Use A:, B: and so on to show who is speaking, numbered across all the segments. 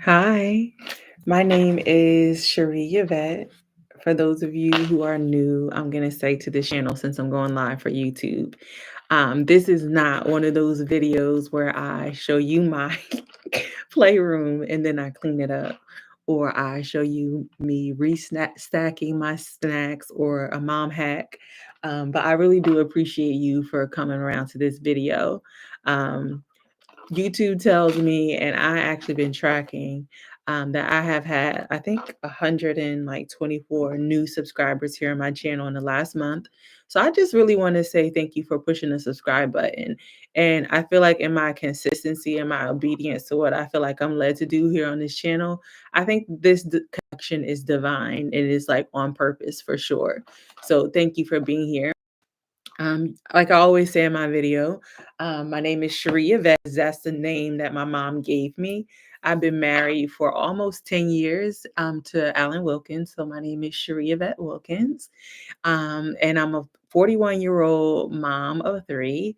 A: Hi, my name is Cherie Yvette. For those of you who are new, I'm going to say to this channel since I'm going live for YouTube. This is not one of those videos where I show you my playroom and then I clean it up, or I show you me stacking my snacks or a mom hack. But I really do appreciate you for coming around to this video. Um, YouTube tells me, and I actually been tracking that I have had, I think, 124 new subscribers here on my channel in the last month. So I just really want to say thank you for pushing the subscribe button. And I feel like in my consistency and my obedience to what I feel like I'm led to do here on this channel, I think this connection is divine. It is like on purpose for sure. So thank you for being here. Like I always say in my video, my name is Cherie Yvette. That's the name that my mom gave me. I've been married for almost 10 years to Alan Wilkins. So my name is Cherie Yvette Wilkins. And I'm a 41-year-old mom of three.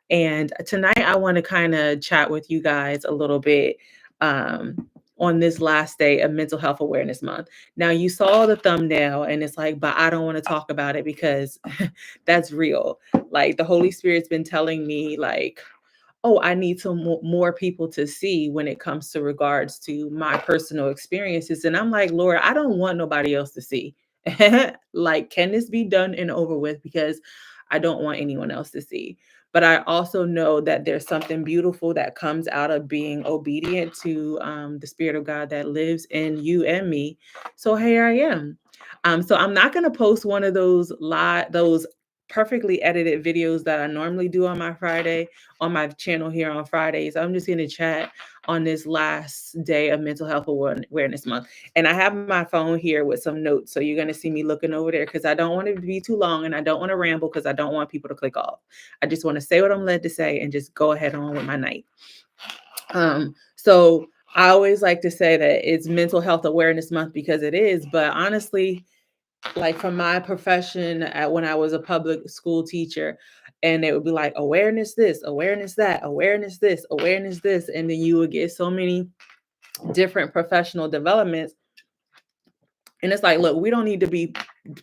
A: And tonight I want to kind of chat with you guys a little bit um, on this last day of Mental Health Awareness Month. Now, you saw the thumbnail and it's like, but I don't want to talk about it because that's real. Like the Holy Spirit's been telling me, like, oh, I need some more people to see when it comes to regards to my personal experiences. And I'm like, Lord, I don't want nobody else to see. Like, can this be done and over with? Because I don't want anyone else to see. But I also know that there's something beautiful that comes out of being obedient to the Spirit of God that lives in you and me. So here I am. So I'm not going to post one of those perfectly edited videos that I normally do on my Friday on my channel here on Fridays. I'm just going to chat on this last day of Mental Health Awareness Month. And I have my phone here with some notes. So you're going to see me looking over there because I don't want it to be too long and I don't want to ramble because I don't want people to click off. I just want to say what I'm led to say and just go ahead on with my night. So I always like to say that it's Mental Health Awareness Month because it is, but honestly, like from my profession when I was a public school teacher, and it would be like awareness this, awareness that, awareness this, awareness this, and then you would get so many different professional developments. And it's like, look, we don't need to be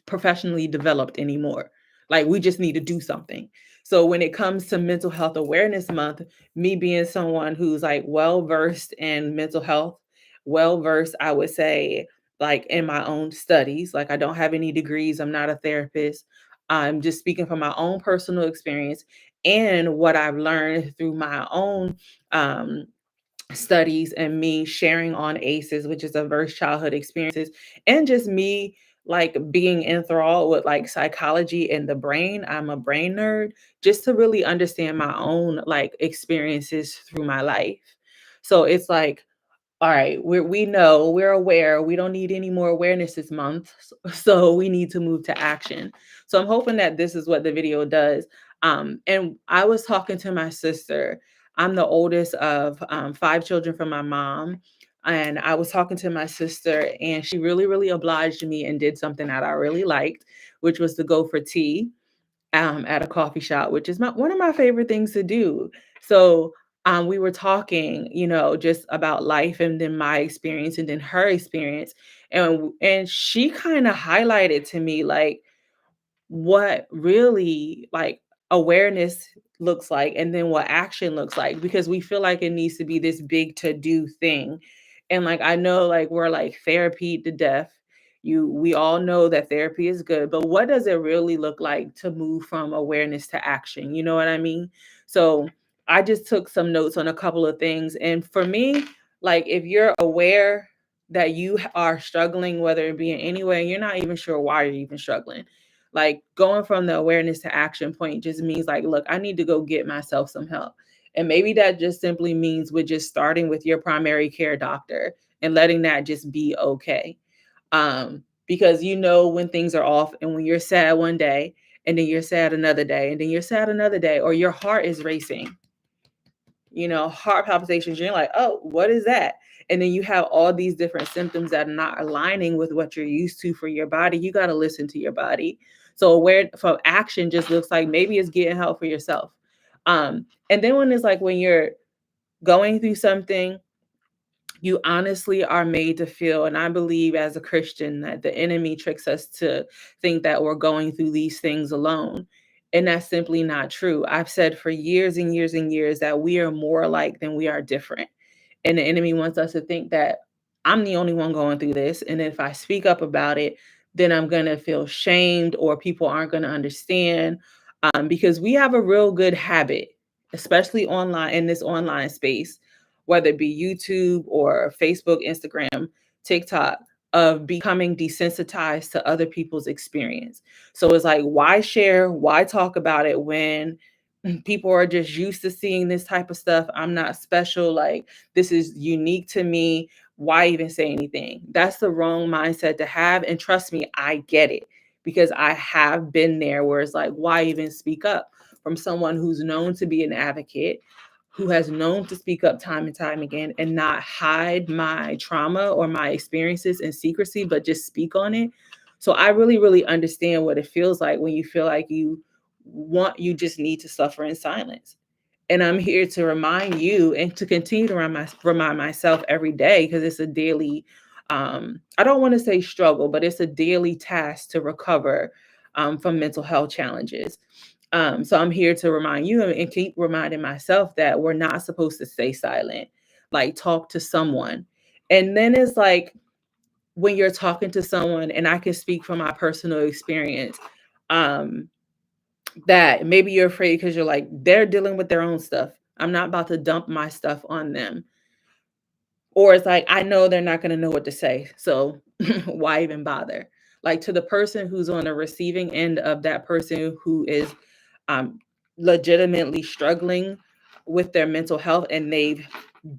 A: professionally developed anymore. Like we just need to do something. So when it comes to Mental Health Awareness Month, me being someone who's like well versed in mental health, well versed, I would say, like in my own studies. Like I don't have any degrees, I'm not a therapist. I'm just speaking from my own personal experience and what I've learned through my own studies and me sharing on ACEs, which is adverse childhood experiences, and just me like being enthralled with like psychology and the brain. I'm a brain nerd, just to really understand my own like experiences through my life. So it's like, all right, we know, we're aware, we don't need any more awareness this month. So we need to move to action. So I'm hoping that this is what the video does. And I was talking to my sister. I'm the oldest of five children from my mom. And I was talking to my sister, and she really, really obliged me and did something that I really liked, which was to go for tea at a coffee shop, which is one of my favorite things to do. So we were talking, just about life and then my experience and then her experience. And she kind of highlighted to me like what really like awareness looks like and then what action looks like, because we feel like it needs to be this big to do thing. And like I know like we're like therapy to death. We all know that therapy is good, but what does it really look like to move from awareness to action? You know what I mean? So I just took some notes on a couple of things. And for me, like if you're aware that you are struggling, whether it be in any way, you're not even sure why you're even struggling, like going from the awareness to action point just means like, look, I need to go get myself some help. And maybe that just simply means with just starting with your primary care doctor and letting that just be okay. Because you know when things are off and when you're sad one day and then you're sad another day and then you're sad another day, or your heart is racing, heart palpitations, you're like, oh, what is that? And then you have all these different symptoms that are not aligning with what you're used to for your body. You got to listen to your body. So aware from action just looks like maybe it's getting help for yourself. And then when it's like when you're going through something, You honestly are made to feel, and I believe as a Christian that the enemy tricks us to think that we're going through these things alone. And that's simply not true. I've said for years and years and years that we are more alike than we are different. And the enemy wants us to think that I'm the only one going through this. And if I speak up about it, then I'm going to feel shamed or people aren't going to understand. Because we have a real good habit, especially online in this online space, whether it be YouTube or Facebook, Instagram, TikTok, of becoming desensitized to other people's experience. So it's like, why share? Why talk about it when people are just used to seeing this type of stuff? I'm not special. Like, this is unique to me. Why even say anything? That's the wrong mindset to have. And trust me, I get it because I have been there where it's like, why even speak up from someone who's known to be an advocate, who has known to speak up time and time again and not hide my trauma or my experiences in secrecy, but just speak on it. So I really, really understand what it feels like when you feel like you just need to suffer in silence. And I'm here to remind you and to continue to remind myself every day because it's a daily, I don't want to say struggle, but it's a daily task to recover from mental health challenges. So I'm here to remind you and keep reminding myself that we're not supposed to stay silent, like talk to someone. And then it's like when you're talking to someone, and I can speak from my personal experience, um, that maybe you're afraid because you're like, they're dealing with their own stuff. I'm not about to dump my stuff on them. Or it's like, I know they're not going to know what to say. So why even bother? Like to the person who's on the receiving end of that person who is um, legitimately struggling with their mental health and they've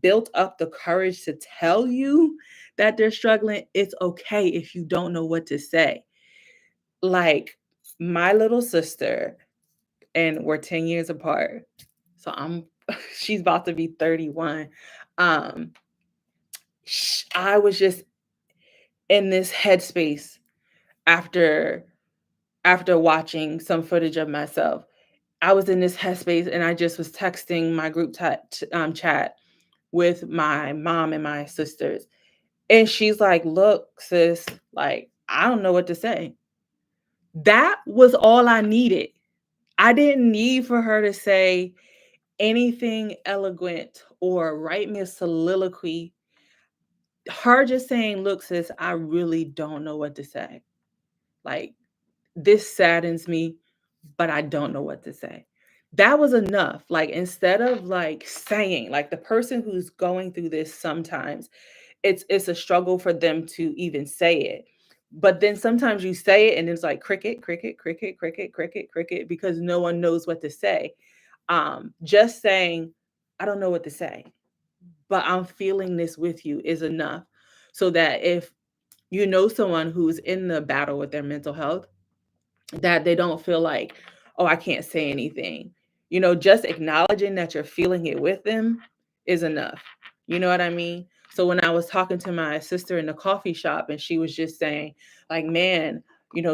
A: built up the courage to tell you that they're struggling, it's okay if you don't know what to say. Like my little sister, and we're 10 years apart. So she's about to be 31. Um, I was just in this headspace after watching some footage of myself. I was in this headspace and I just was texting my chat with my mom and my sisters. And she's like, "Look, sis, like I don't know what to say." That was all I needed. I didn't need for her to say anything eloquent or write me a soliloquy. Her just saying, "Look, sis, I really don't know what to say. Like, this saddens me, but I don't know what to say." That was enough. Like, instead of like saying, like the person who's going through this sometimes it's a struggle for them to even say it. But then sometimes you say it and it's like cricket, cricket, cricket, cricket, cricket, cricket, because no one knows what to say. Just saying, I don't know what to say, but I'm feeling this with you is enough. So that if you know someone who's in the battle with their mental health, that they don't feel like, oh, I can't say anything. Just acknowledging that you're feeling it with them is enough. You know what I mean? So when I was talking to my sister in the coffee shop and she was just saying, like, man,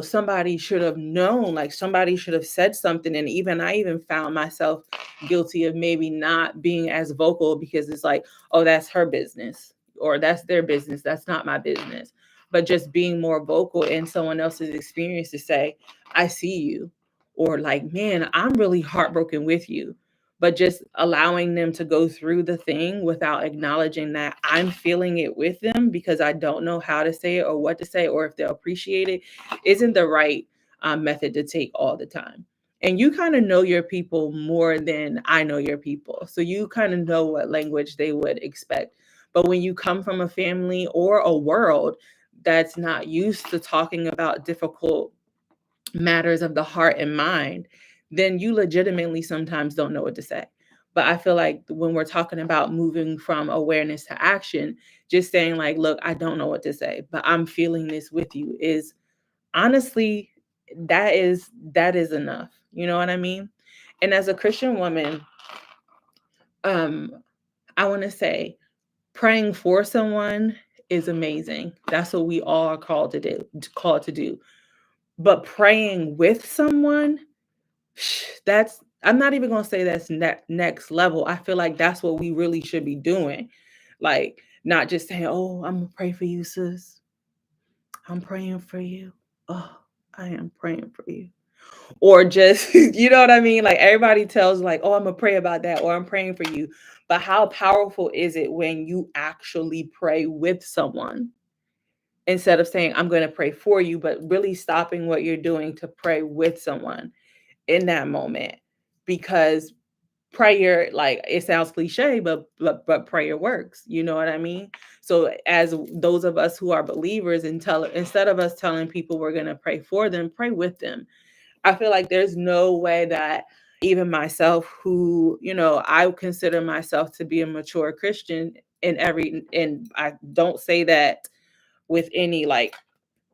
A: somebody should have known, like somebody should have said something. And I even found myself guilty of maybe not being as vocal because it's like, oh, that's her business or that's their business. That's not my business. But just being more vocal in someone else's experience to say, I see you, or like, man, I'm really heartbroken with you. But just allowing them to go through the thing without acknowledging that I'm feeling it with them because I don't know how to say it or what to say or if they'll appreciate it isn't the right method to take all the time. And you kind of know your people more than I know your people. So you kind of know what language they would expect. But when you come from a family or a world that's not used to talking about difficult matters of the heart and mind, then you legitimately sometimes don't know what to say. But I feel like when we're talking about moving from awareness to action, just saying like, look, I don't know what to say, but I'm feeling this with you is honestly that is enough. You know what I mean? And as a Christian woman, um I want to say praying for someone is amazing. That's what we all are called to do. But praying with someone, that's I'm not even going to say that's next level. I feel like that's what we really should be doing. Like Not just saying, oh, I'm gonna pray for you, sis. I'm praying for you. Oh, I am praying for you. Or just, you know what I mean? Like everybody tells like, oh, I'm gonna pray about that, or I'm praying for you. But how powerful is it when you actually pray with someone instead of saying, I'm gonna pray for you, but really stopping what you're doing to pray with someone in that moment? Because prayer, like it sounds cliche, but prayer works. You know what I mean? So as those of us who are believers, and tell instead of us telling people we're gonna pray for them, pray with them. I feel like there's no way that even myself, who, I consider myself to be a mature Christian and I don't say that with any like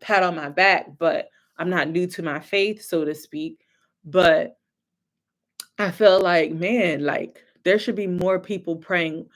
A: pat on my back, but I'm not new to my faith, so to speak. But I feel like, man, like there should be more people praying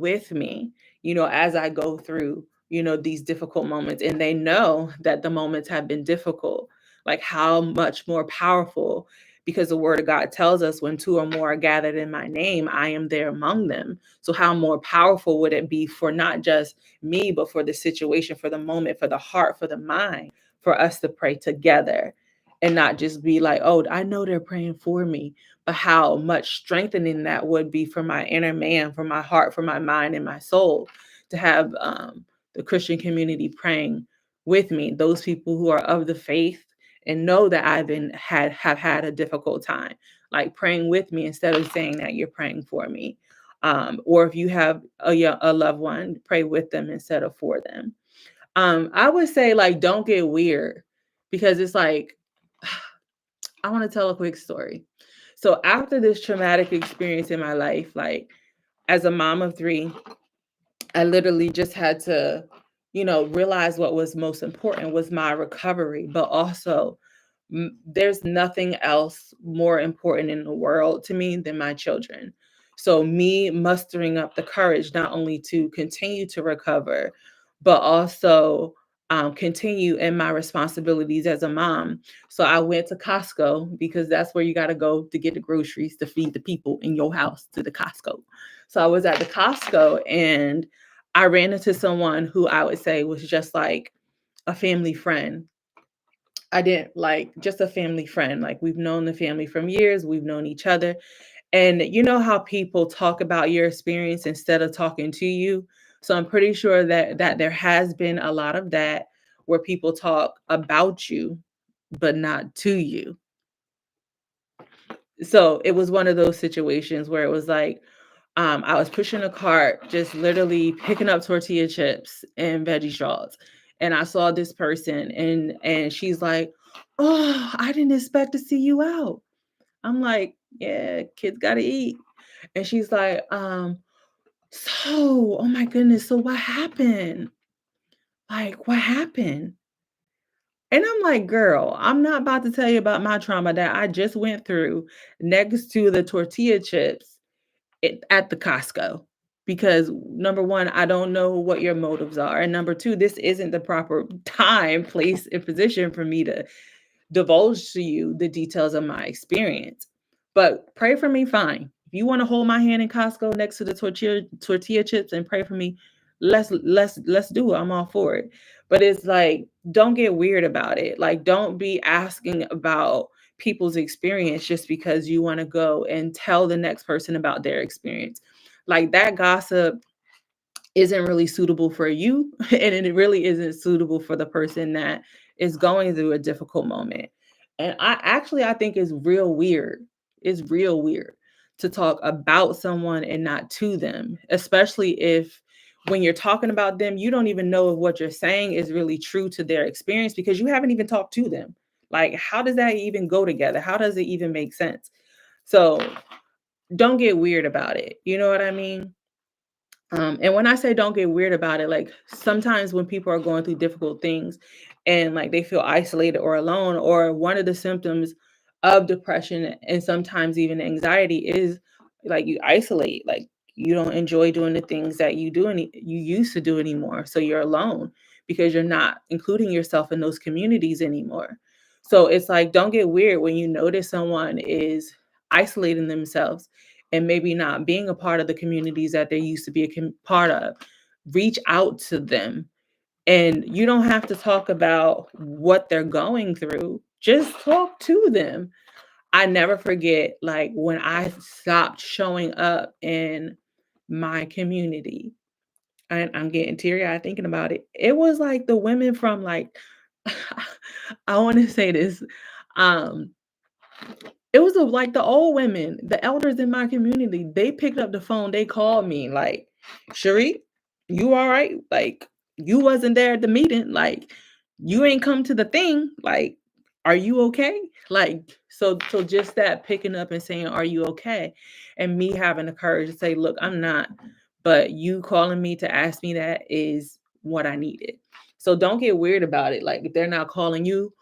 A: with me, as I go through, these difficult moments, and they know that the moments have been difficult. Like how much more powerful, because the word of God tells us when two or more are gathered in my name, I am there among them. So how more powerful would it be for not just me, but for the situation, for the moment, for the heart, for the mind, for us to pray together and not just be like, oh, I know they're praying for me, but how much strengthening that would be for my inner man, for my heart, for my mind, and my soul, to have the Christian community praying with me, those people who are of the faith and know that have had a difficult time, like praying with me instead of saying that you're praying for me. Or if you have a loved one, pray with them instead of for them. I would say like don't get weird, because it's like I want to tell a quick story. So after this traumatic experience in my life, like as a mom of three, I literally just had to, realize what was most important was my recovery, but also there's nothing else more important in the world to me than my children. So me mustering up the courage not only to continue to recover, but also continue in my responsibilities as a mom. So I went to Costco, because that's where you got to go to get the groceries to feed the people in your house, to the Costco. So I was at the Costco, and I ran into someone who I would say was just like a family friend. I didn't like just a family friend. Like we've known the family from years, we've known each other. And you know how people talk about your experience instead of talking to you? So I'm pretty sure that there has been a lot of that, where people talk about you but not to you. So it was one of those situations where it was like, I was pushing a cart, just literally picking up tortilla chips and veggie straws. And I saw this person, and she's like, "Oh, I didn't expect to see you out." I'm like, "Yeah, kids gotta eat." And she's like, "So, oh my goodness, so what happened? Like, what happened?" And I'm like, "Girl, I'm not about to tell you about my trauma that I just went through next to the tortilla chips at the Costco, because number one, I don't know what your motives are. And number two, this isn't the proper time, place, and position for me to divulge to you the details of my experience. But pray for me, fine. If you want to hold my hand in Costco next to the tortilla chips and pray for me, let's do it. I'm all for it. But it's like, don't get weird about it. Like, don't be asking about people's experience just because you want to go and tell the next person about their experience. Like that gossip isn't really suitable for you and it really isn't suitable for the person that is going through a difficult moment. And I think it's real weird. It's real weird to talk about someone and not to them, especially if when you're talking about them, you don't even know if what you're saying is really true to their experience because you haven't even talked to them. Like, how does that even go together? How does it even make sense? So don't get weird about it. You know what I mean? And when I say don't get weird about it, like sometimes when people are going through difficult things and like they feel isolated or alone, or one of the symptoms of depression and sometimes even anxiety is like you isolate, like you don't enjoy doing the things that you used to do anymore. So you're alone because you're not including yourself in those communities anymore. So it's like don't get weird when you notice someone is isolating themselves and maybe not being a part of the communities that they used to be part of. reach out to them. And you don't have to talk about what they're going through. Just talk to them. I never forget, like, when I stopped showing up in my community, and I'm getting teary-eyed thinking about it. It was like the women from, like, I wanna say this, um, it was like the old women, the elders in my community. They picked up the phone, they called me like, "Cherie, you all right? Like, you wasn't there at the meeting. Like, you ain't come to the thing. Like, are you okay?" Like, so just that picking up and saying, "Are you okay?" And me having the courage to say, "Look, I'm not, but you calling me to ask me that is what I needed." So don't get weird about it. Like, if they're not calling you,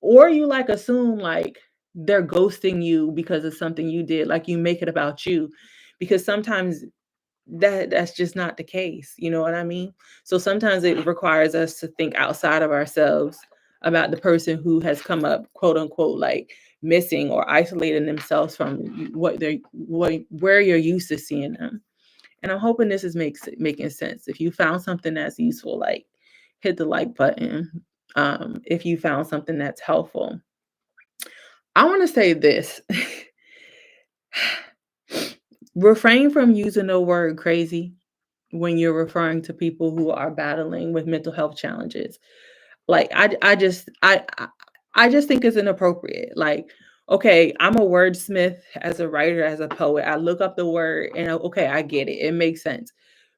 A: or you, like, assume, like, they're ghosting you because of something you did, like, you make it about you, because sometimes that's just not the case, you know what I mean? So sometimes it requires us to think outside of ourselves about the person who has come up, quote, unquote, like, missing or isolating themselves from where you're used to seeing them. And I'm hoping this is making sense. If you found something that's useful, like, hit the like button. If you found something that's helpful, I want to say this. Refrain from using the word crazy when you're referring to people who are battling with mental health challenges. Like, I just think it's inappropriate. Like, okay, I'm a wordsmith as a writer, as a poet. I look up the word and okay, I get it. It makes sense.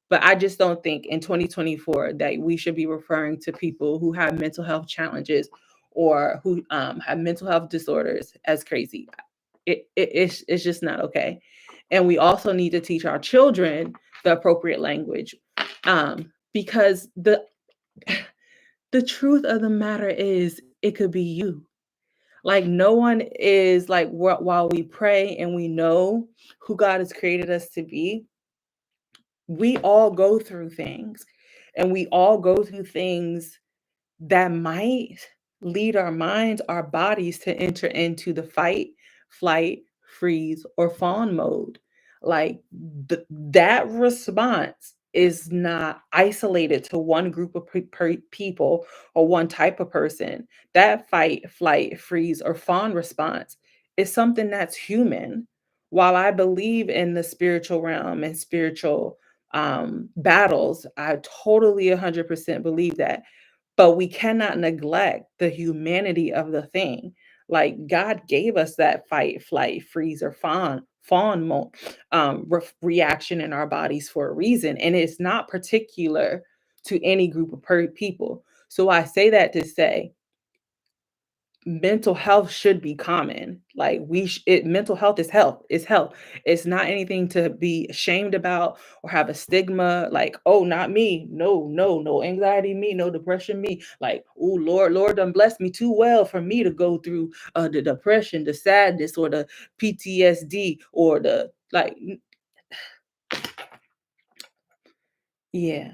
A: But I just don't think in 2024 that we should be referring to people who have mental health challenges or who have mental health disorders as crazy. It's just not okay. And we also need to teach our children the appropriate language, because the truth of the matter is it could be you. Like, no one is like, while we pray and we know who God has created us to be, we all go through things, and we all go through things that might lead our minds, our bodies to enter into the fight, flight, freeze, or fawn mode. Like, that response is not isolated to one group of people or one type of person. That fight, flight, freeze, or fawn response is something that's human. While I believe in the spiritual realm and spiritual battles, I totally 100% believe that, but we cannot neglect the humanity of the thing. Like, God gave us that fight, flight, freeze, or reaction in our bodies for a reason, and it's not particular to any group of people. So I say that to say mental health should be common. Like, mental health is health. It's health. It's not anything to be ashamed about or have a stigma. Like, oh, not me. No, no, no anxiety, me. No depression, me. Like, oh, Lord done blessed me too well for me to go through the depression, the sadness, or the PTSD, or the like. Yeah,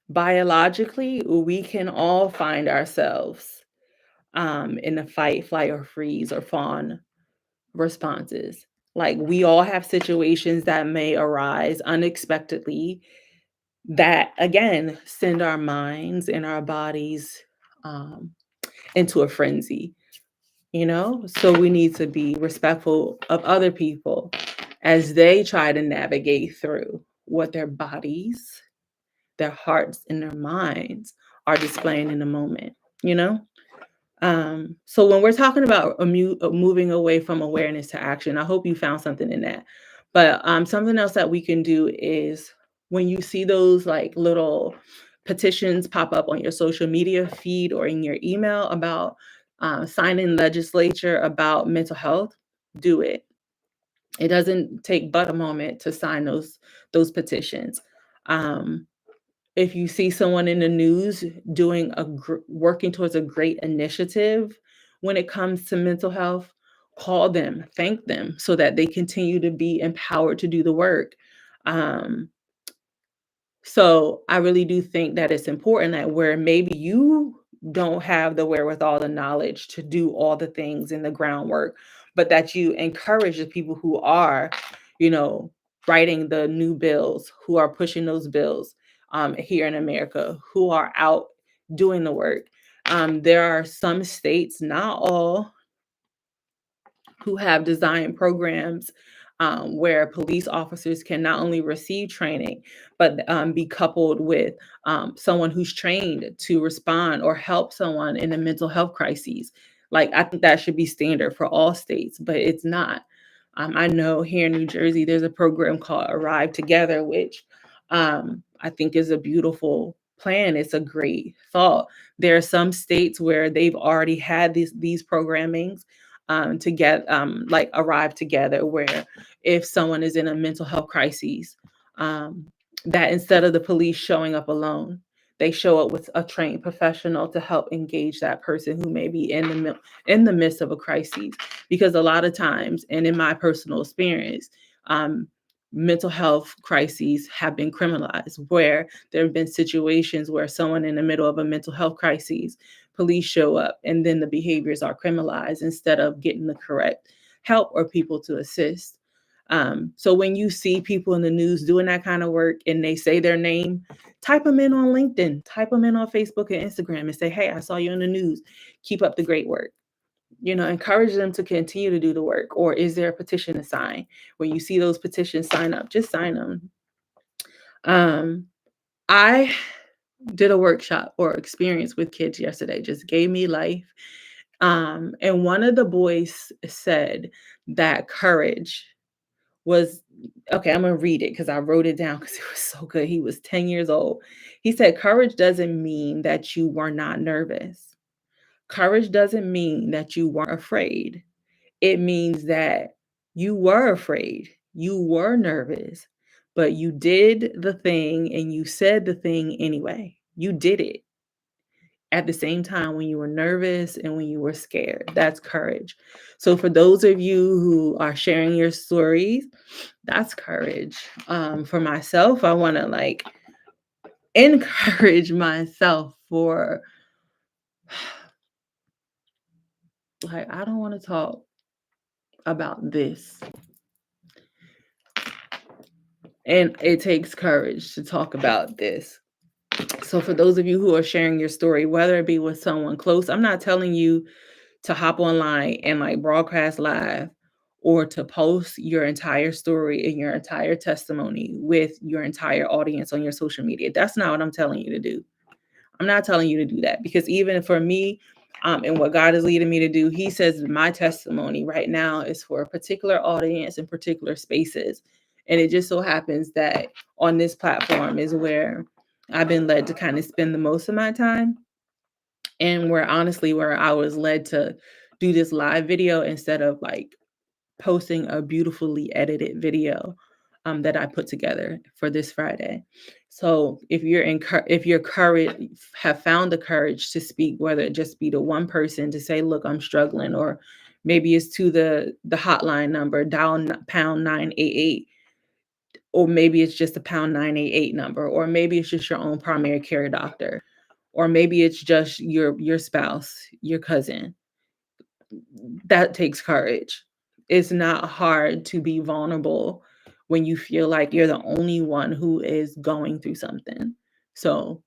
A: biologically, we can all find ourselves in a fight, flight, or freeze, or fawn responses. Like, we all have situations that may arise unexpectedly that, again, send our minds and our bodies um, into a frenzy, you know? So we need to be respectful of other people as they try to navigate through what their bodies, their hearts, and their minds are displaying in the moment, you know? So when we're talking about moving away from awareness to action, I hope you found something in that. But something else that we can do is, when you see those, like, little petitions pop up on your social media feed or in your email about signing legislature about mental health, do it. It doesn't take but a moment to sign those petitions. Um, if you see someone in the news doing working towards a great initiative when it comes to mental health, call them, thank them, so that they continue to be empowered to do the work. Um, so I really do think that it's important that, where maybe you don't have the wherewithal, the knowledge to do all the things in the groundwork, but that you encourage the people who are, you know, writing the new bills, who are pushing those bills. here in America who are out doing the work. There are some states, not all, who have designed programs where police officers can not only receive training, but be coupled with someone who's trained to respond or help someone in a mental health crises. Like, I think that should be standard for all states, but it's not. I know here in New Jersey, there's a program called Arrive Together, which I think is a beautiful plan. It's a great thought. There are some states where they've already had these programmings to get like Arrive Together, where if someone is in a mental health crisis, um, that instead of the police showing up alone, they show up with a trained professional to help engage that person who may be in the midst of a crisis. Because a lot of times, and in my personal experience, mental health crises have been criminalized, where there have been situations where someone in the middle of a mental health crisis, police show up, and then the behaviors are criminalized instead of getting the correct help or people to assist. So when you see people in the news doing that kind of work and they say their name, type them in on LinkedIn, type them in on Facebook and Instagram and say, hey, I saw you in the news. Keep up the great work. Encourage them to continue to do the work. Or is there a petition to sign? When you see those petitions, sign up, just sign them. I did a workshop or experience with kids yesterday, just gave me life. And one of the boys said that courage was okay. I'm gonna read it because I wrote it down because it was so good. He was 10 years old. He said, courage doesn't mean that you were not nervous. Courage doesn't mean that you weren't afraid. It means that you were afraid, you were nervous, but you did the thing and you said the thing anyway. You did it at the same time when you were nervous and when you were scared. That's courage. So for those of you who are sharing your stories, that's courage. For myself, I want to encourage myself for I don't want to talk about this. And it takes courage to talk about this. So for those of you who are sharing your story, whether it be with someone close, I'm not telling you to hop online and broadcast live or to post your entire story and your entire testimony with your entire audience on your social media. That's not what I'm telling you to do. I'm not telling you to do that, because even for me, and what God is leading me to do, He says my testimony right now is for a particular audience in particular spaces. And it just so happens that on this platform is where I've been led to kind of spend the most of my time, and where I was led to do this live video instead of posting a beautifully edited video that I put together for this Friday. So if you're courage, have found the courage to speak, whether it just be to one person to say, look, I'm struggling, or maybe it's to the hotline number, dial pound 988, or maybe it's just a pound 988 number, or maybe it's just your own primary care doctor, or maybe it's just your spouse, your cousin. That takes courage. It's not hard to be vulnerable when you feel like you're the only one who is going through something. So,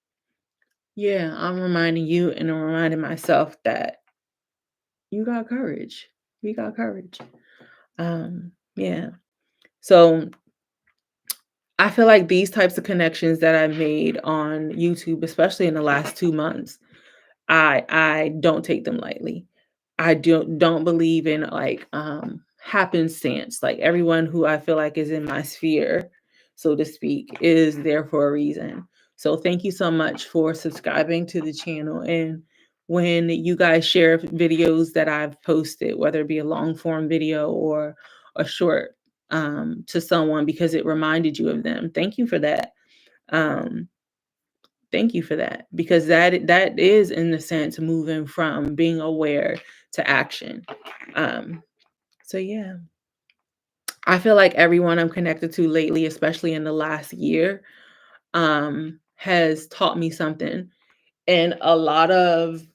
A: yeah, I'm reminding you and I'm reminding myself that you got courage. We got courage. Yeah. So I feel like these types of connections that I made on YouTube, especially in the last 2 months, I don't take them lightly. I don't believe in happenstance. Like, everyone who I feel like is in my sphere, so to speak, is there for a reason. So thank you so much for subscribing to the channel. And when you guys share videos that I've posted, whether it be a long form video or a short to someone because it reminded you of them, thank you for that. Um, Thank you for that, because that is, in a sense, moving from being aware to action. So yeah, I feel like everyone I'm connected to lately, especially in the last year, has taught me something, and a lot of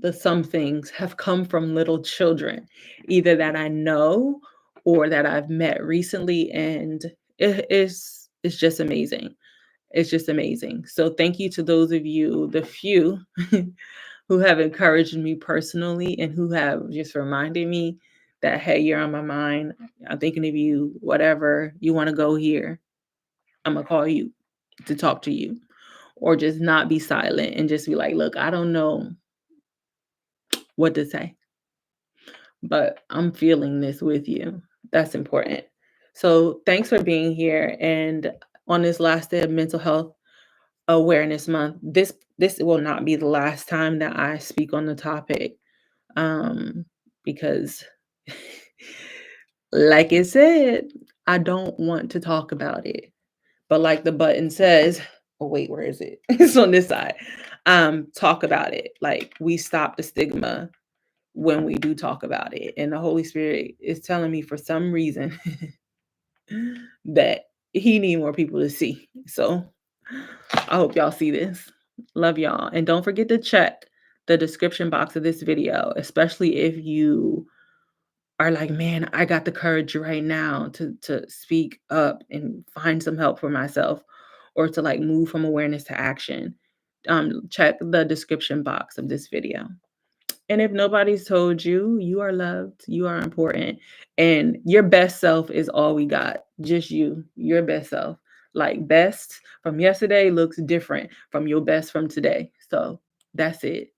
A: the some things have come from little children, either that I know or that I've met recently, and it's just amazing. It's just amazing. So thank you to those of you, the few who have encouraged me personally and who have just reminded me that, hey, you're on my mind. I'm thinking of you, whatever you want to go here. I'm going to call you to talk to you, or just not be silent and just be like, look, I don't know what to say, but I'm feeling this with you. That's important. So thanks for being here. And on this last day of Mental Health Awareness Month, this will not be the last time that I speak on the topic, because like it said, I don't want to talk about it. But like the button says, oh wait, where is it? It's on this side. Talk about it. Like, we stop the stigma when we do talk about it. And the Holy Spirit is telling me for some reason that he need more people to see. So I hope y'all see this. Love y'all. And don't forget to check the description box of this video, especially if you are like, man, I got the courage right now to speak up and find some help for myself, or to like move from awareness to action. Check the description box of this video. And if nobody's told you, you are loved, you are important, and your best self is all we got. Just you, your best self. Like, best from yesterday looks different from your best from today. So that's it.